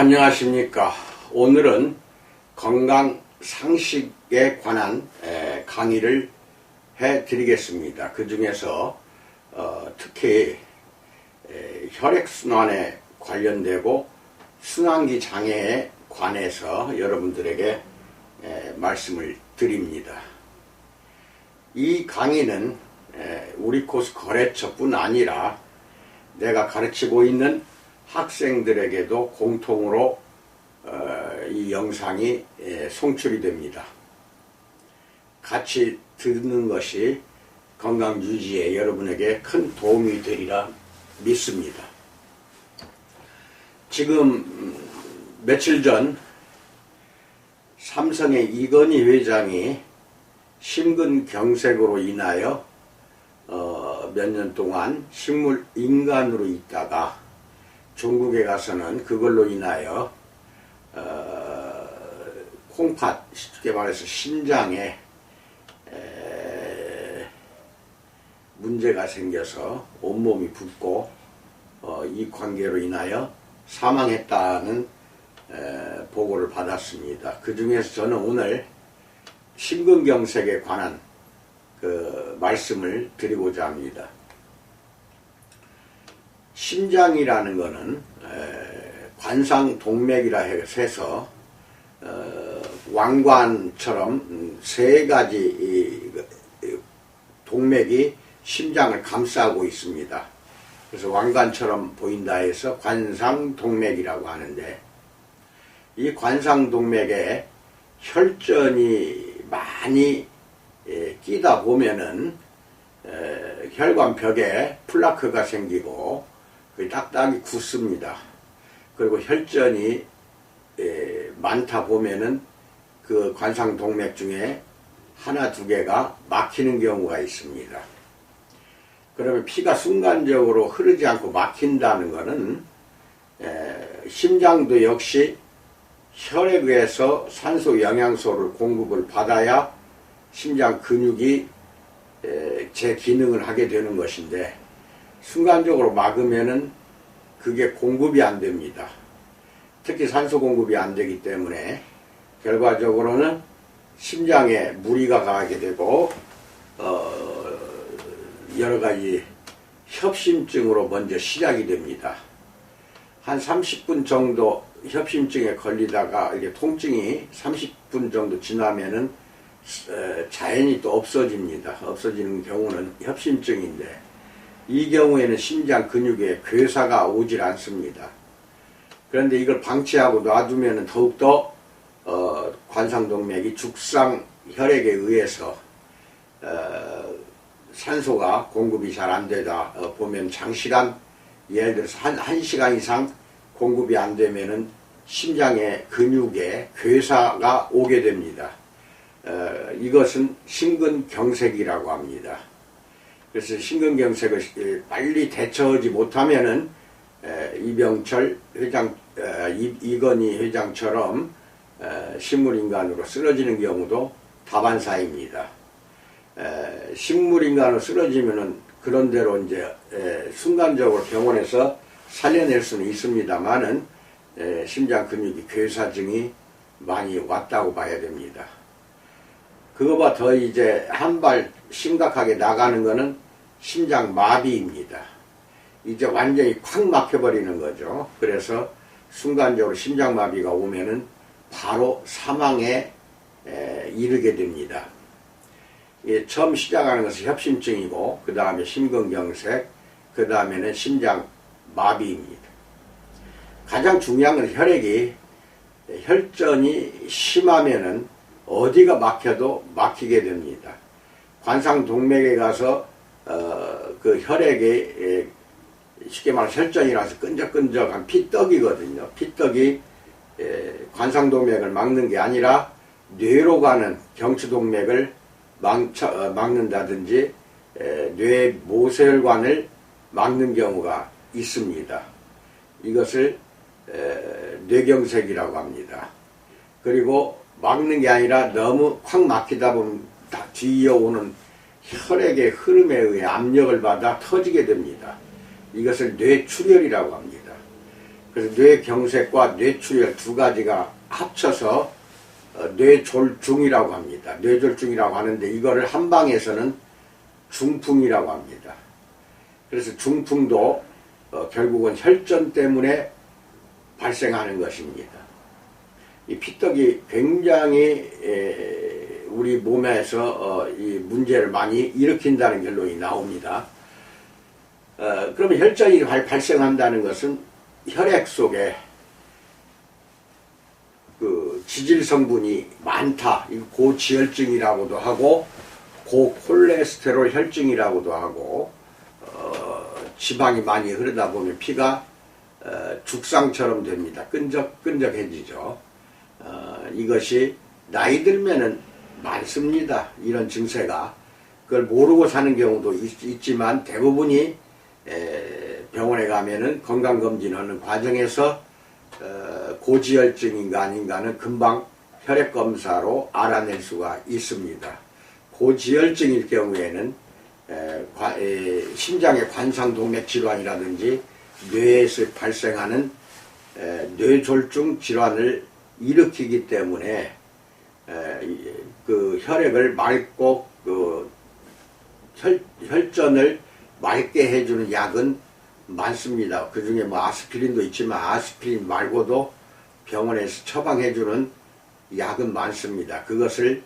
안녕하십니까. 오늘은 건강 상식에 관한 강의를 해 드리겠습니다. 그 중에서 특히 혈액순환에 관련되고 순환기 장애에 관해서 여러분들에게 말씀을 드립니다. 이 강의는 우리 코스 거래처뿐 아니라 내가 가르치고 있는 학생들에게도 공통으로 이 영상이 송출이 됩니다. 같이 듣는 것이 건강 유지에 여러분에게 큰 도움이 되리라 믿습니다. 지금 며칠 전 삼성의 이건희 회장이 심근경색으로 인하여 몇 년 동안 식물인간으로 있다가 중국에 가서는 그걸로 인하여 콩팥, 쉽게 말해서 심장에 문제가 생겨서 온몸이 붓고 이 관계로 인하여 사망했다는 보고를 받았습니다. 그 중에서 저는 오늘 심근경색에 관한 그 말씀을 드리고자 합니다. 심장이라는 것은 관상동맥이라 해서 왕관처럼 세 가지 동맥이 심장을 감싸고 있습니다. 그래서 왕관처럼 보인다 해서 관상동맥이라고 하는데, 이 관상동맥에 혈전이 많이 끼다 보면은 혈관벽에 플라크가 생기고 그 딱딱이 굳습니다. 그리고 혈전이 많다 보면은 그 관상동맥 중에 하나 두 개가 막히는 경우가 있습니다. 그러면 피가 순간적으로 흐르지 않고 막힌다는 것은 심장도 역시 혈액에서 산소 영양소를 공급을 받아야 심장 근육이 제 기능을 하게 되는 것인데, 순간적으로 막으면은 그게 공급이 안 됩니다. 특히 산소 공급이 안 되기 때문에 결과적으로는 심장에 무리가 가게 되고 여러 가지 협심증으로 먼저 시작이 됩니다. 한 30분 정도 협심증에 걸리다가 이게 통증이 30분 정도 지나면은 자연히 또 없어집니다. 없어지는 경우는 협심증인데, 이 경우에는 심장 근육에 괴사가 오질 않습니다. 그런데 이걸 방치하고 놔두면 더욱더 관상동맥이 죽상 혈액에 의해서 산소가 공급이 잘 안 되다 보면 장시간, 예를 들어서 한 시간 이상 공급이 안 되면은 심장의 근육에 괴사가 오게 됩니다. 이것은 심근경색이라고 합니다. 그래서 심근경색을 빨리 대처하지 못하면은 이병철 회장, 이건희 회장처럼 식물인간으로 쓰러지는 경우도 다반사입니다. 식물인간으로 쓰러지면은 그런대로 이제 순간적으로 병원에서 살려낼 수는 있습니다만은 심장 근육이 괴사증이 많이 왔다고 봐야 됩니다. 그거보다 더 이제 한 발 심각하게 나가는 것은 심장 마비입니다. 이제 완전히 콱 막혀버리는 거죠. 그래서 순간적으로 심장 마비가 오면은 바로 사망에 이르게 됩니다. 처음 시작하는 것은 협심증이고, 그 다음에 심근경색, 그 다음에는 심장 마비입니다. 가장 중요한 건 혈전이 심하면은 어디가 막혀도 막히게 됩니다. 관상동맥에 가서 그 혈액에 쉽게 말해서 혈전이라서 끈적끈적한 피떡이거든요. 피떡이 관상동맥을 막는 게 아니라 뇌로 가는 경추동맥을 막는다든지 뇌 모세혈관을 막는 경우가 있습니다. 이것을 뇌경색이라고 합니다. 그리고 막는 게 아니라 너무 콱 막히다 보면 뒤에 오는 혈액의 흐름에 의해 압력을 받아 터지게 됩니다. 이것을 뇌출혈이라고 합니다. 그래서 뇌경색과 뇌출혈 두 가지가 합쳐서 뇌졸중이라고 합니다. 뇌졸중이라고 하는데 이거를 한방에서는 중풍이라고 합니다. 그래서 중풍도 결국은 혈전 때문에 발생하는 것입니다. 이 피떡이 굉장히 우리 몸에서 이 문제를 많이 일으킨다는 결론이 나옵니다. 그러면 혈전이 발생한다는 것은 혈액 속에 그 지질 성분이 많다. 이 고지혈증이라고도 하고 고콜레스테롤 혈증이라고도 하고 지방이 많이 흐르다 보면 피가 죽상처럼 됩니다. 끈적끈적해지죠. 이것이 나이 들면은 많습니다. 이런 증세가. 그걸 모르고 사는 경우도 있지만 대부분이 병원에 가면은 건강검진하는 과정에서 고지혈증인가 아닌가는 금방 혈액검사로 알아낼 수가 있습니다. 고지혈증일 경우에는 심장의 관상동맥 질환이라든지 뇌에서 발생하는 뇌졸중 질환을 일으키기 때문에 그 혈액을 맑고 그 혈전을 맑게 해주는 약은 많습니다. 그 중에 뭐 아스피린도 있지만 아스피린 말고도 병원에서 처방해주는 약은 많습니다. 그것을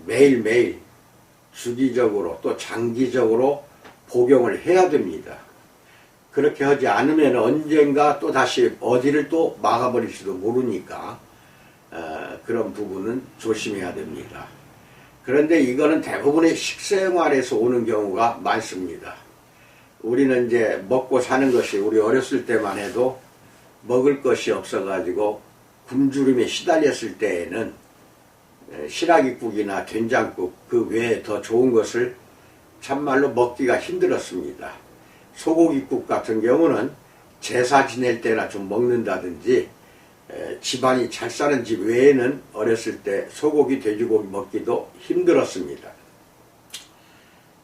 매일매일 주기적으로 또 장기적으로 복용을 해야 됩니다. 그렇게 하지 않으면 언젠가 또 다시 어디를 또 막아버릴지도 모르니까 그런 부분은 조심해야 됩니다. 그런데 이거는 대부분의 식생활에서 오는 경우가 많습니다. 우리는 이제 먹고 사는 것이 우리 어렸을 때만 해도 먹을 것이 없어가지고 굶주림에 시달렸을 때에는 시라기국이나 된장국 그 외에 더 좋은 것을 참말로 먹기가 힘들었습니다. 소고기국 같은 경우는 제사 지낼 때나 좀 먹는다든지 집안이 잘 사는 집 외에는 어렸을 때 소고기, 돼지고기 먹기도 힘들었습니다.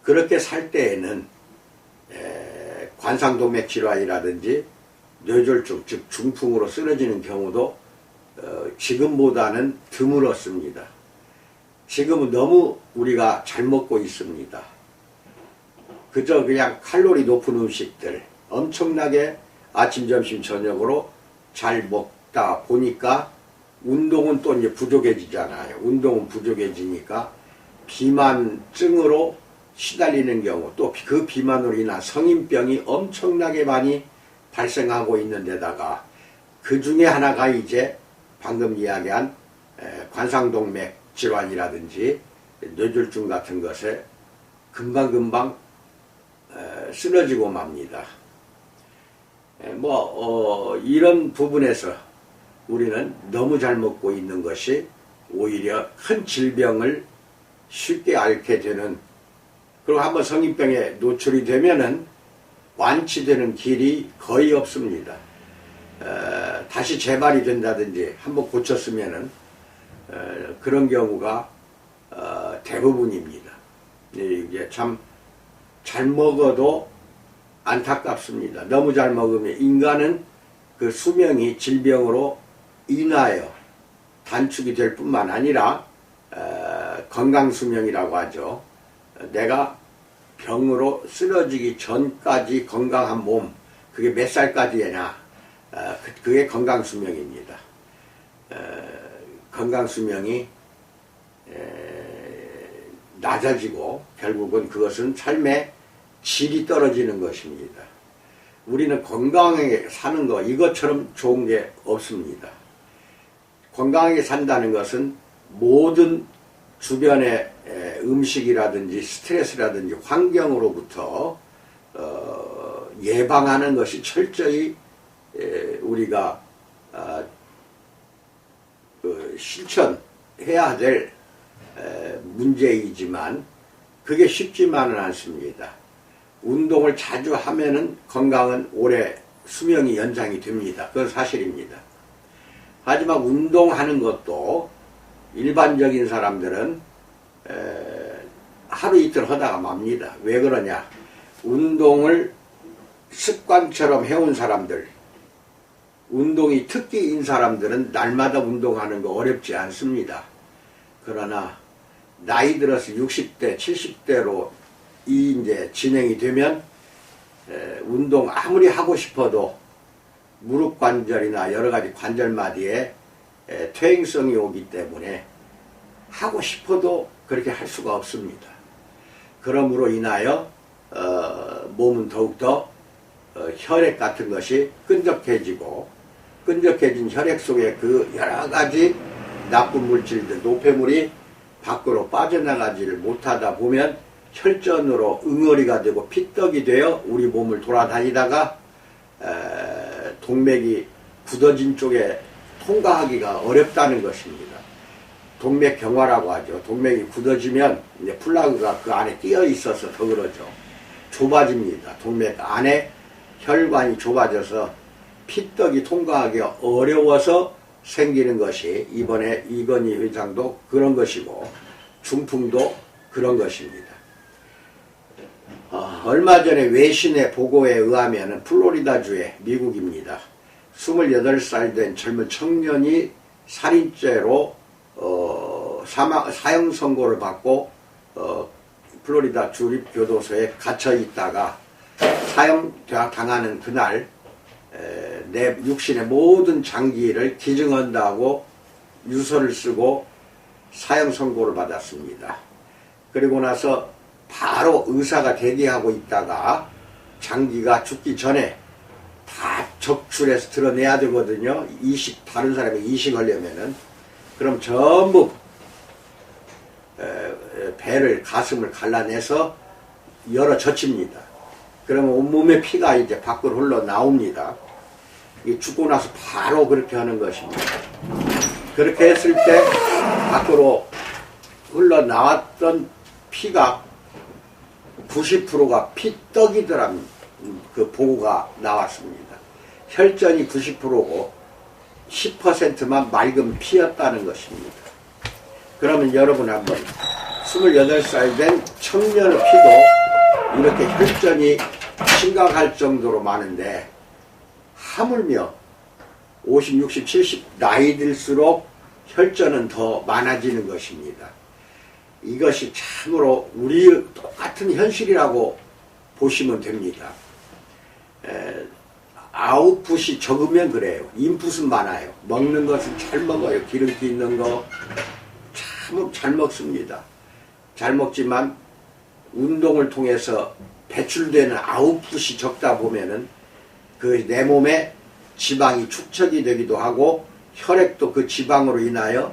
그렇게 살 때에는 관상동맥 질환이라든지 뇌졸중, 즉 중풍으로 쓰러지는 경우도 지금보다는 드물었습니다. 지금은 너무 우리가 잘 먹고 있습니다. 그저 그냥 칼로리 높은 음식들 엄청나게 아침, 점심, 저녁으로 잘 먹다 보니까 운동은 또 이제 부족해지잖아요. 운동은 부족해지니까 비만증으로 시달리는 경우 또 그 비만으로 인한 성인병이 엄청나게 많이 발생하고 있는 데다가 그 중에 하나가 이제 방금 이야기한 관상동맥 질환이라든지 뇌졸중 같은 것에 금방금방 쓰러지고 맙니다. 이런 부분에서 우리는 너무 잘 먹고 있는 것이 오히려 큰 질병을 쉽게 앓게 되는, 그리고 한번 성인병에 노출이 되면은 완치되는 길이 거의 없습니다. 다시 재발이 된다든지 한번 고쳤으면은 그런 경우가 대부분입니다. 이게 참 잘 먹어도 안타깝습니다. 너무 잘 먹으면 인간은 그 수명이 질병으로 인하여 단축이 될 뿐만 아니라 건강수명이라고 하죠. 내가 병으로 쓰러지기 전까지 건강한 몸, 그게 몇 살까지냐, 그게 건강수명입니다. 건강수명이 낮아지고 결국은 그것은 삶의 질이 떨어지는 것입니다. 우리는 건강하게 사는 거 이것처럼 좋은 게 없습니다. 건강하게 산다는 것은 모든 주변의 음식이라든지 스트레스라든지 환경으로부터 예방하는 것이 철저히 우리가 실천해야 될 문제이지만 그게 쉽지만은 않습니다. 운동을 자주 하면은 건강은 오래 수명이 연장이 됩니다. 그건 사실입니다. 하지만 운동하는 것도 일반적인 사람들은 하루 이틀 하다가 맙니다. 왜 그러냐? 운동을 습관처럼 해온 사람들, 운동이 특기인 사람들은 날마다 운동하는 거 어렵지 않습니다. 그러나 나이 들어서 60대, 70대로 이제 진행이 되면 운동 아무리 하고 싶어도 무릎 관절이나 여러 가지 관절마디에 퇴행성이 오기 때문에 하고 싶어도 그렇게 할 수가 없습니다. 그러므로 인하여 몸은 더욱더 혈액 같은 것이 끈적해지고, 끈적해진 혈액 속에 그 여러 가지 나쁜 물질들, 노폐물이 밖으로 빠져나가지를 못하다 보면 혈전으로 응어리가 되고 피떡이 되어 우리 몸을 돌아다니다가 동맥이 굳어진 쪽에 통과하기가 어렵다는 것입니다. 동맥경화라고 하죠. 동맥이 굳어지면 이제 플라그가 그 안에 끼어 있어서 더 그러죠. 좁아집니다. 동맥 안에 혈관이 좁아져서 피떡이 통과하기가 어려워서 생기는 것이, 이번에 이건희 회장도 그런 것이고 중풍도 그런 것입니다. 얼마 전에 외신의 보고에 의하면 플로리다주의, 미국입니다, 28살 된 젊은 청년이 살인죄로 사형 선고를 받고 플로리다 주립교도소에 갇혀 있다가 사형 당하는 그날 내 육신의 모든 장기를 기증한다고 유서를 쓰고 사형 선고를 받았습니다. 그리고 나서 바로 의사가 대기하고 있다가 장기가 죽기 전에 다 적출해서 드러내야 되거든요. 이식, 다른 사람이 이식하려면은. 그럼 전부 배를, 가슴을 갈라내서 열어 젖힙니다. 그러면 온몸의 피가 이제 밖으로 흘러나옵니다. 죽고 나서 바로 그렇게 하는 것입니다. 그렇게 했을 때 밖으로 흘러나왔던 피가 90%가 피떡이더라는 그 보고가 나왔습니다. 혈전이 90%고 10%만 맑은 피였다는 것입니다. 그러면 여러분 한번 28살 된 청년의 피도 이렇게 혈전이 심각할 정도로 많은데 하물며 50, 60, 70 나이 들수록 혈전은 더 많아지는 것입니다. 이것이 참으로 우리 똑같은 현실이라고 보시면 됩니다. 아웃풋이 적으면 그래요. 인풋은 많아요. 먹는 것은 잘 먹어요. 기름기 있는 거 참 잘 먹습니다. 잘 먹지만 운동을 통해서 배출되는 아웃풋이 적다 보면은 그 내 몸에 지방이 축적이 되기도 하고 혈액도 그 지방으로 인하여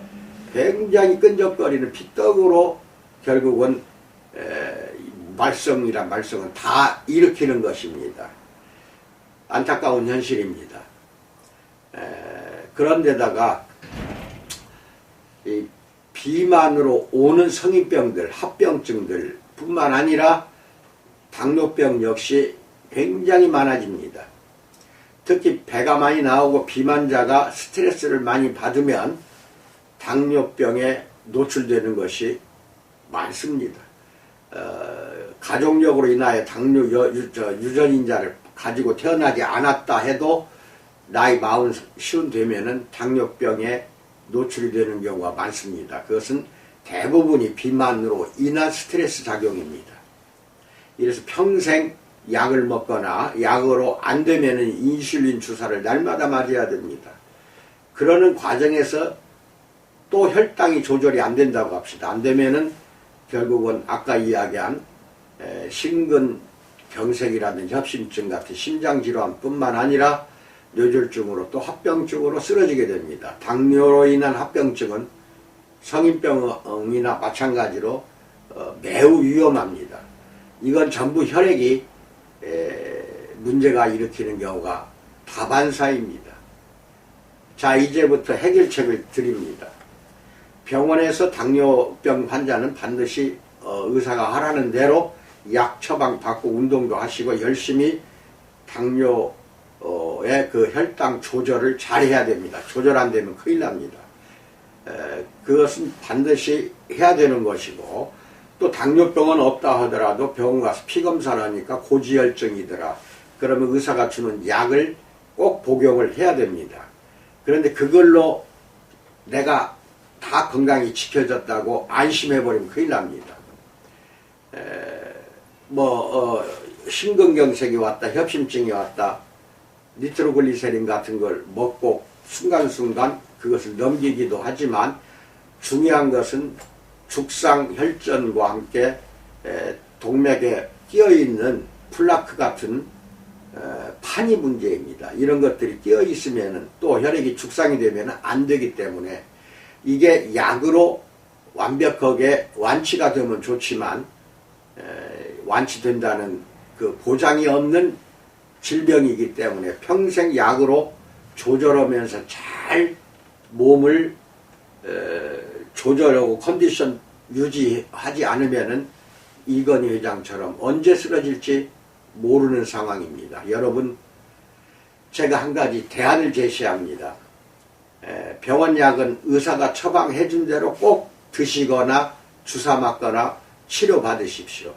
굉장히 끈적거리는 피떡으로 결국은 말썽이란 말썽은 다 일으키는 것입니다. 안타까운 현실입니다. 그런데다가 이 비만으로 오는 성인병들, 합병증들 뿐만 아니라 당뇨병 역시 굉장히 많아집니다. 특히 배가 많이 나오고 비만자가 스트레스를 많이 받으면 당뇨병에 노출되는 것이 많습니다. 가족력으로 인하여 당뇨 유전인자를 가지고 태어나지 않았다 해도 나이 40 되면은 당뇨병에 노출이 되는 경우가 많습니다. 그것은 대부분이 비만으로 인한 스트레스 작용입니다. 이래서 평생 약을 먹거나 약으로 안 되면은 인슐린 주사를 날마다 맞아야 됩니다. 그러는 과정에서 또 혈당이 조절이 안 된다고 합시다. 안 되면은 결국은 아까 이야기한 심근경색이라든지 협심증 같은 심장질환 뿐만 아니라 뇌졸중으로 또 합병증으로 쓰러지게 됩니다. 당뇨로 인한 합병증은 성인병이나 마찬가지로 매우 위험합니다. 이건 전부 혈액이 문제가 일으키는 경우가 다반사입니다. 자, 이제부터 해결책을 드립니다. 병원에서 당뇨병 환자는 반드시 의사가 하라는 대로 약 처방 받고 운동도 하시고 열심히 당뇨의 그 혈당 조절을 잘 해야 됩니다. 조절 안 되면 큰일 납니다. 그것은 반드시 해야 되는 것이고, 또 당뇨병은 없다 하더라도 병원 가서 피검사를 하니까 고지혈증이더라, 그러면 의사가 주는 약을 꼭 복용을 해야 됩니다. 그런데 그걸로 내가 다 건강이 지켜졌다고 안심해버리면 큰일 납니다. 심근경색이 왔다, 협심증이 왔다, 니트로글리세린 같은 걸 먹고 순간순간 그것을 넘기기도 하지만 중요한 것은 죽상혈전과 함께 동맥에 끼어있는 플라크 같은 판이 문제입니다. 이런 것들이 끼어있으면 또 혈액이 죽상이 되면 안 되기 때문에 이게 약으로 완벽하게 완치가 되면 좋지만 완치된다는 그 보장이 없는 질병이기 때문에 평생 약으로 조절하면서 잘 몸을 조절하고 컨디션 유지하지 않으면은 이건희 회장처럼 언제 쓰러질지 모르는 상황입니다. 여러분, 제가 한 가지 대안을 제시합니다. 병원 약은 의사가 처방해 준 대로 꼭 드시거나 주사 맞거나 치료 받으십시오.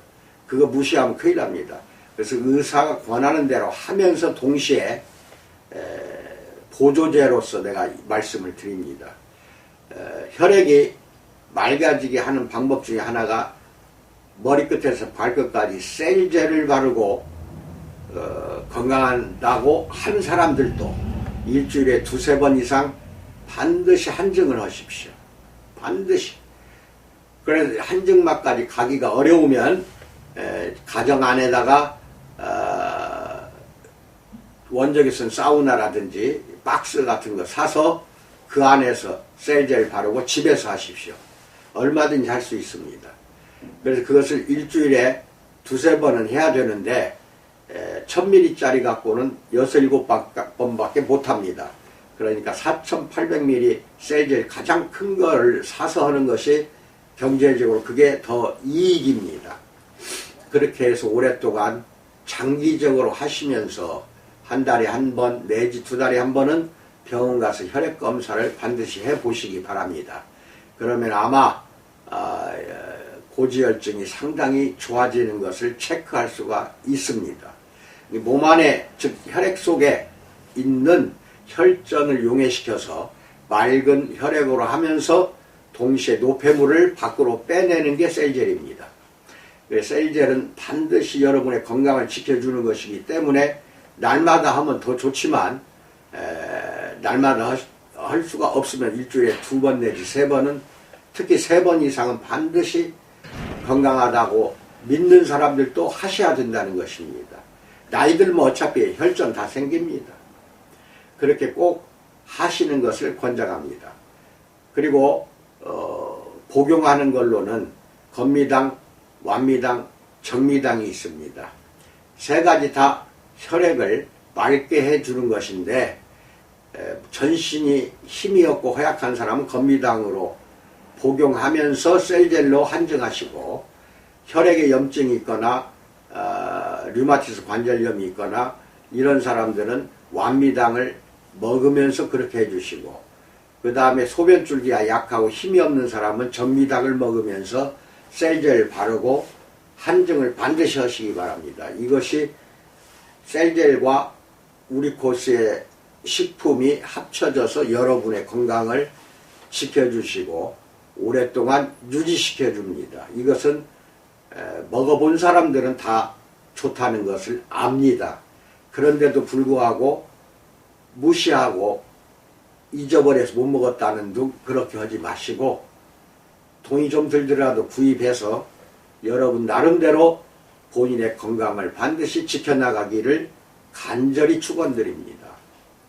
그거 무시하면 큰일 납니다. 그래서 의사가 권하는 대로 하면서 동시에 보조제로서 내가 말씀을 드립니다. 혈액이 맑아지게 하는 방법 중에 하나가 머리끝에서 발끝까지 셀제를 바르고 건강한다고 하는 사람들도 일주일에 2-3번 이상 반드시 한증을 하십시오. 반드시. 그래서 한증막까지 가기가 어려우면 가정 안에다가 원적에 쓴 사우나라든지 박스 같은 거 사서 그 안에서 셀젤 바르고 집에서 하십시오. 얼마든지 할 수 있습니다. 그래서 그것을 일주일에 2-3번은 해야 되는데 1000ml짜리 갖고는 6-7번밖에 못합니다. 그러니까 4800ml 셀젤 가장 큰 거를 사서 하는 것이 경제적으로 그게 더 이익입니다. 그렇게 해서 오랫동안 장기적으로 하시면서 한 달에 한 번 내지 2달에 한 번은 병원 가서 혈액 검사를 반드시 해보시기 바랍니다. 그러면 아마 고지혈증이 상당히 좋아지는 것을 체크할 수가 있습니다. 몸 안에, 즉 혈액 속에 있는 혈전을 용해시켜서 맑은 혈액으로 하면서 동시에 노폐물을 밖으로 빼내는 게 셀젤입니다. 셀젤은 반드시 여러분의 건강을 지켜주는 것이기 때문에 날마다 하면 더 좋지만 날마다 할 수가 없으면 일주일에 2번 내지 3번은, 특히 3번 이상은 반드시 건강하다고 믿는 사람들도 하셔야 된다는 것입니다. 나이 들면 어차피 혈전 다 생깁니다. 그렇게 꼭 하시는 것을 권장합니다. 그리고 복용하는 걸로는 건미당, 완미당, 정미당이 있습니다. 3가지 다 혈액을 맑게 해주는 것인데 전신이 힘이 없고 허약한 사람은 건미당으로 복용하면서 셀젤로 한증하시고, 혈액에 염증이 있거나 류마티스 관절염이 있거나 이런 사람들은 완미당을 먹으면서 그렇게 해주시고, 그 다음에 소변줄기가 약하고 힘이 없는 사람은 정미당을 먹으면서 셀젤 바르고 한증을 반드시 하시기 바랍니다. 이것이 셀젤과 우리코스의 식품이 합쳐져서 여러분의 건강을 지켜주시고 오랫동안 유지시켜 줍니다. 이것은 먹어본 사람들은 다 좋다는 것을 압니다. 그런데도 불구하고 무시하고 잊어버려서 못 먹었다는 둥 그렇게 하지 마시고, 돈이 좀 들더라도 구입해서 여러분 나름대로 본인의 건강을 반드시 지켜나가기를 간절히 축원드립니다.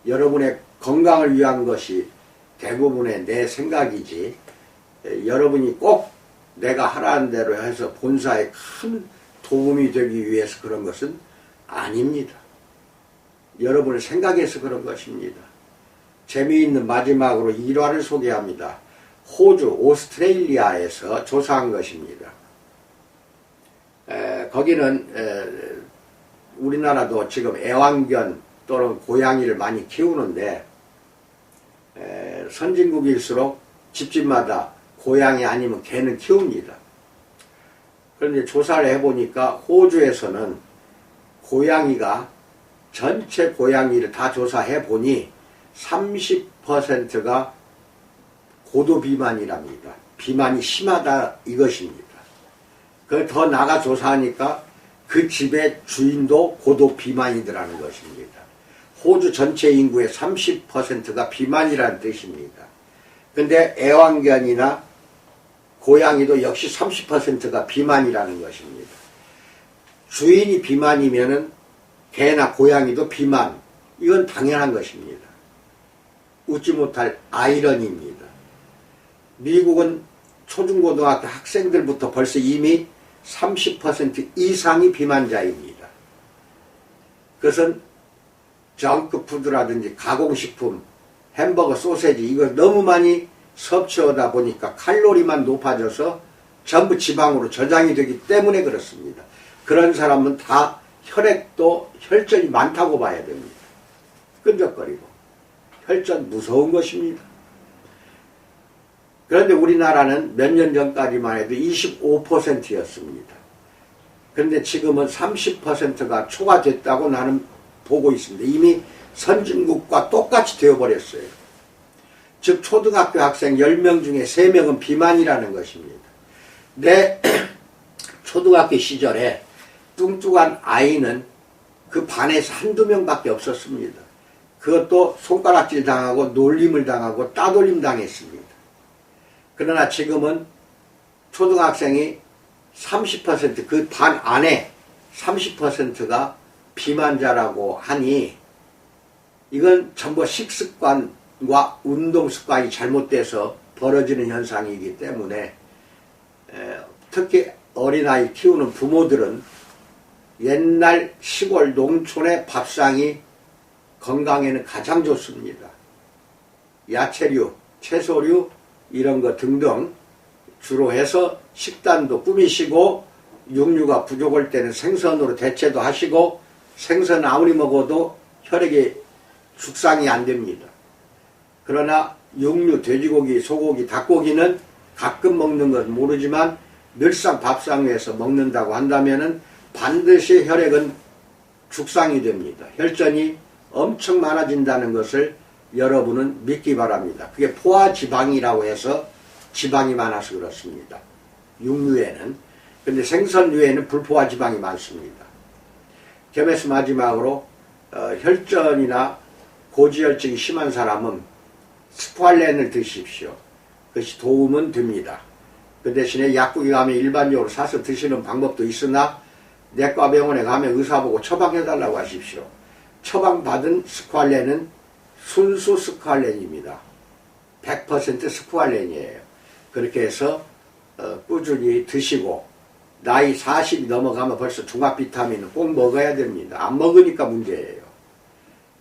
여러분의 건강을 위한 것이 대부분의 내 생각이지, 여러분이 꼭 내가 하라는 대로 해서 본사에 큰 도움이 되기 위해서 그런 것은 아닙니다. 여러분을 생각해서 그런 것입니다. 재미있는 마지막으로 일화를 소개합니다. 호주, 오스트레일리아에서 조사한 것입니다. 거기는 우리나라도 지금 애완견 또는 고양이를 많이 키우는데 선진국일수록 집집마다 고양이 아니면 개는 키웁니다. 그런데 조사를 해보니까 호주에서는 고양이가 전체 고양이를 다 조사해 보니 30%가 고도 비만이랍니다. 비만이 심하다 이것입니다. 그걸 더 나가 조사하니까 그 집의 주인도 고도 비만이더라는 것입니다. 호주 전체 인구의 30%가 비만이라는 뜻입니다. 근데 애완견이나 고양이도 역시 30%가 비만이라는 것입니다. 주인이 비만이면은 개나 고양이도 비만, 이건 당연한 것입니다. 웃지 못할 아이러니입니다. 미국은 초중고등학교 학생들부터 벌써 이미 30% 이상이 비만자입니다. 그것은 정크푸드라든지 가공식품, 햄버거, 소세지 이걸 너무 많이 섭취하다 보니까 칼로리만 높아져서 전부 지방으로 저장이 되기 때문에 그렇습니다. 그런 사람은 다 혈액도 혈전이 많다고 봐야 됩니다. 끈적거리고 혈전 무서운 것입니다. 그런데 우리나라는 몇 년 전까지만 해도 25%였습니다. 그런데 지금은 30%가 초과됐다고 나는 보고 있습니다. 이미 선진국과 똑같이 되어버렸어요. 즉 초등학교 학생 10명 중에 3명은 비만이라는 것입니다. 내 초등학교 시절에 뚱뚱한 아이는 그 반에서 한두 명밖에 없었습니다. 그것도 손가락질 당하고 놀림을 당하고 따돌림 당했습니다. 그러나 지금은 초등학생이 30% 그 반 안에 30%가 비만자라고 하니 이건 전부 식습관과 운동습관이 잘못돼서 벌어지는 현상이기 때문에 특히 어린아이 키우는 부모들은 옛날 시골 농촌의 밥상이 건강에는 가장 좋습니다. 야채류, 채소류 이런 거 등등 주로 해서 식단도 꾸미시고 육류가 부족할 때는 생선으로 대체도 하시고 생선 아무리 먹어도 혈액에 죽상이 안 됩니다. 그러나 육류, 돼지고기, 소고기, 닭고기는 가끔 먹는 건 모르지만 늘상 밥상 위에서 먹는다고 한다면은 반드시 혈액은 죽상이 됩니다. 혈전이 엄청 많아진다는 것을 여러분은 믿기 바랍니다. 그게 포화지방이라고 해서 지방이 많아서 그렇습니다. 육류에는. 근데 생선류에는 불포화지방이 많습니다. 겸해서 마지막으로 혈전이나 고지혈증이 심한 사람은 스쿠알렌을 드십시오. 그것이 도움은 됩니다. 그 대신에 약국에 가면 일반적으로 사서 드시는 방법도 있으나 내과 병원에 가면 의사 보고 처방해달라고 하십시오. 처방받은 스쿠알렌은 순수 스쿠알렌입니다. 100% 스쿠알렌이에요. 그렇게 해서 꾸준히 드시고 나이 40이 넘어가면 벌써 종합비타민은 꼭 먹어야 됩니다. 안 먹으니까 문제예요.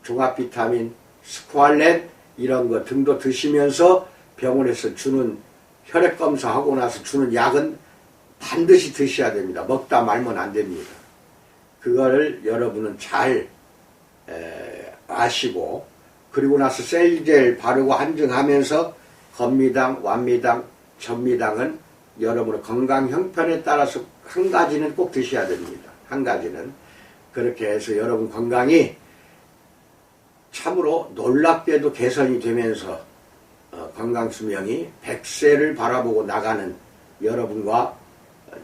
종합비타민, 스쿠알렌 이런 거 등도 드시면서 병원에서 주는 혈액검사하고 나서 주는 약은 반드시 드셔야 됩니다. 먹다 말면 안 됩니다. 그거를 여러분은 잘 아시고 그리고 나서 셀젤 바르고 한증하면서 건미당, 완미당, 전미당은 여러분의 건강 형편에 따라서 한 가지는 꼭 드셔야 됩니다. 한 가지는. 그렇게 해서 여러분 건강이 참으로 놀랍게도 개선이 되면서 건강수명이 100세를 바라보고 나가는 여러분과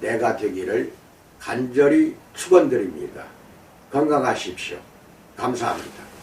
내가 되기를 간절히 축원드립니다. 건강하십시오. 감사합니다.